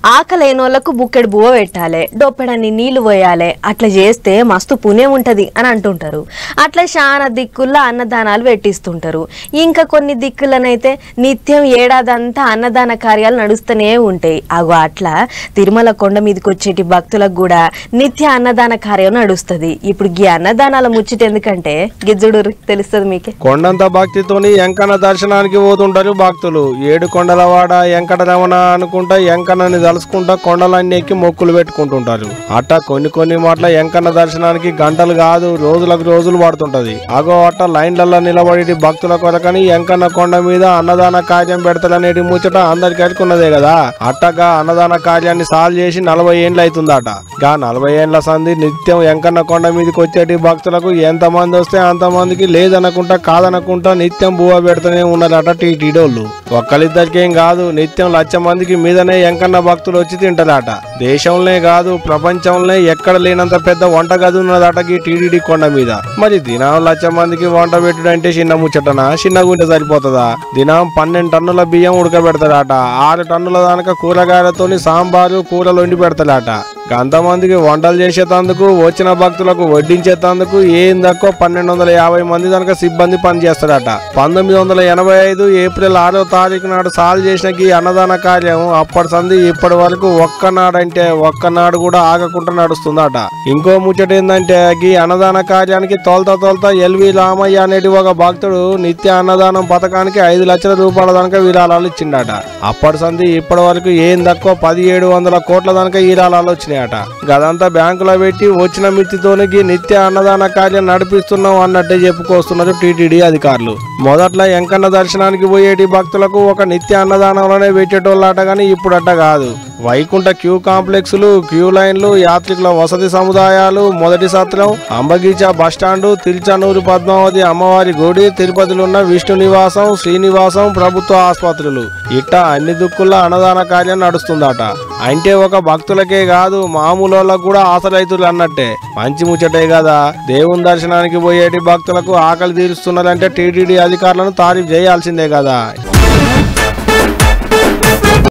ఆకలేనోళ్లకు బుక్కెడు బువ్వ పెట్టాలి, డొప్పెడన్ని నీళ్లు పోయాలి, అట్లా చేస్తే మస్తు పుణ్యం ఉంటది అని అంటుంటారు. అట్లా చాలా దిక్కుల్లో అన్నదానాలు పెట్టిస్తుంటారు. ఇంకా కొన్ని దిక్కులనైతే నిత్యం ఏడాదంతా అన్నదాన కార్యాలు నడుస్తూనే ఉంటాయి. అగో అట్లా తిరుమల కొండ మీదకి వచ్చేటి భక్తులకు కూడా నిత్య అన్నదాన కార్యం నడుస్తుంది. ఇప్పుడు ఈ అన్నదానాల ముచ్చట ఎందుకంటే గిజ్జుడు తెలుస్తుంది మీకే. కొండంత భక్తితోని ఎంకన్న దర్శనానికి పోతుంటారు భక్తులు. 7 కొండలవాడ వెంకటరమణ అనుకుంటా ఎంకన్నని తలుసుకుంటా కొండలన్నీ ఎక్కి మొక్కులు పెట్టుకుంటుంటారు. అట్ట కొన్ని మాటల ఎంకన్న దర్శనానికి గంటలు కాదు రోజులకు రోజులు పడుతుంటది. అగో అట్ట లైన్లలో నిలబడి భక్తుల కొరకని ఎంకన్న కొండ మీద అన్నదాన కార్యం పెడతారనేటి ముచ్చట అందరికి ఎట్టుకున్నదే కదా. అట్టగా అన్నదాన కార్యాన్ని సాల్వ్ చేసి 40 ఏండ్లు అవుతుందట. 40 ఏండ్ల సంధి నిత్యం ఎంకన్న కొండ మీదకి వచ్చేటి భక్తులకు ఎంతమంది వస్తే అంతమందికి లేదనుకుంటా కాదనుకుంటా నిత్యం బువ్వ పెడుతూనే ఉన్నారట టీటీడోళ్ళు. ఒక్కరిద్దరికేం కాదు, నిత్యం 1,00,000 మందికి మీదనే ఎంకన్న భక్తులు వచ్చి తింటారట. దేశంలోనే కాదు ప్రపంచంలోనే ఎక్కడ లేనంత పెద్ద వంట గది ఉన్నదట ఈ టీటీడీ కొండ మీద. మరి దినం 1,00,000 మందికి వంట పెట్టుడంటే చిన్న ముచ్చటనా? చిన్నగుంటే సరిపోతుందా? దినం 12 టన్నుల బియ్యం ఉడకబెడతారట. 6 టన్నుల దానిక కూరగాయలతోని సాంబారు కూరలు వండి పెడతారట. అంతమందికి వంటలు చేసేటందుకు వచ్చిన భక్తులకు వడ్డించేటందుకు ఏం తక్కువ 1250 మంది దానిక సిబ్బంది పనిచేస్తారట. 1985 ఏప్రిల్ 6వ తారీఖు నాడు సాల్వ్ చేసిన ఈ అన్నదాన కార్యం అప్పటి సంది ఇప్పటి వరకు ఒక్కనాడంటే ఒక్కనాడు కూడా ఆగకుండా నడుస్తుందట. ఇంకో ముచ్చట ఏంటంటే ఈ అన్నదాన కార్యానికి తోల్తా ఎల్వి రామయ్య అనేటి ఒక భక్తుడు నిత్య అన్నదానం పథకానికి 5 లక్షల రూపాయల దానిక విరాళాలు ఇచ్చిండట. అప్పటి సంది ఇప్పటి వరకు ఏం తక్కువ 1700 కోట్ల దానిక విరాళాలు వచ్చినాయట. గదంతా బ్యాంకులో పెట్టి వచ్చిన మిత్తితోనికి నిత్య అన్నదాన కార్యం నడిపిస్తున్నాం అన్నట్టే చెప్పుకొస్తున్నారు టీటీడీ అధికారులు. మొదట్లో ఎంకన్న దర్శనానికి పోయేటి భక్తులకు ఒక నిత్య అన్నదానంలోనే పెట్టేటోళ్ళట. కానీ ఇప్పుడు అట్ట కాదు. వైకుంఠ క్యూ కాంప్లెక్స్లు, క్యూ లైన్లు, యాత్రికుల వసతి సముదాయాలు, మొదటి సత్రం, అంబగీచా బస్టాండు, తిరుచానూరు పద్మావతి అమ్మవారి గుడి, తిరుపతిలో ఉన్న విష్ణు నివాసం, శ్రీనివాసం, ప్రభుత్వ ఆసుపత్రులు ఇట్ట అన్ని దిక్కుల్లో అన్నదాన కార్యం నడుస్తుందట. అంటే ఒక భక్తులకే కాదు మామూలు వాళ్ళకు కూడా ఆశరైతులు అన్నట్టే. మంచి ముచ్చటే కదా. దేవుని దర్శనానికి పోయేటి భక్తులకు ఆకలి తీరుస్తున్నారంటే టీటీడీ అధికారులను తారీఫ్ చేయాల్సిందే కదా.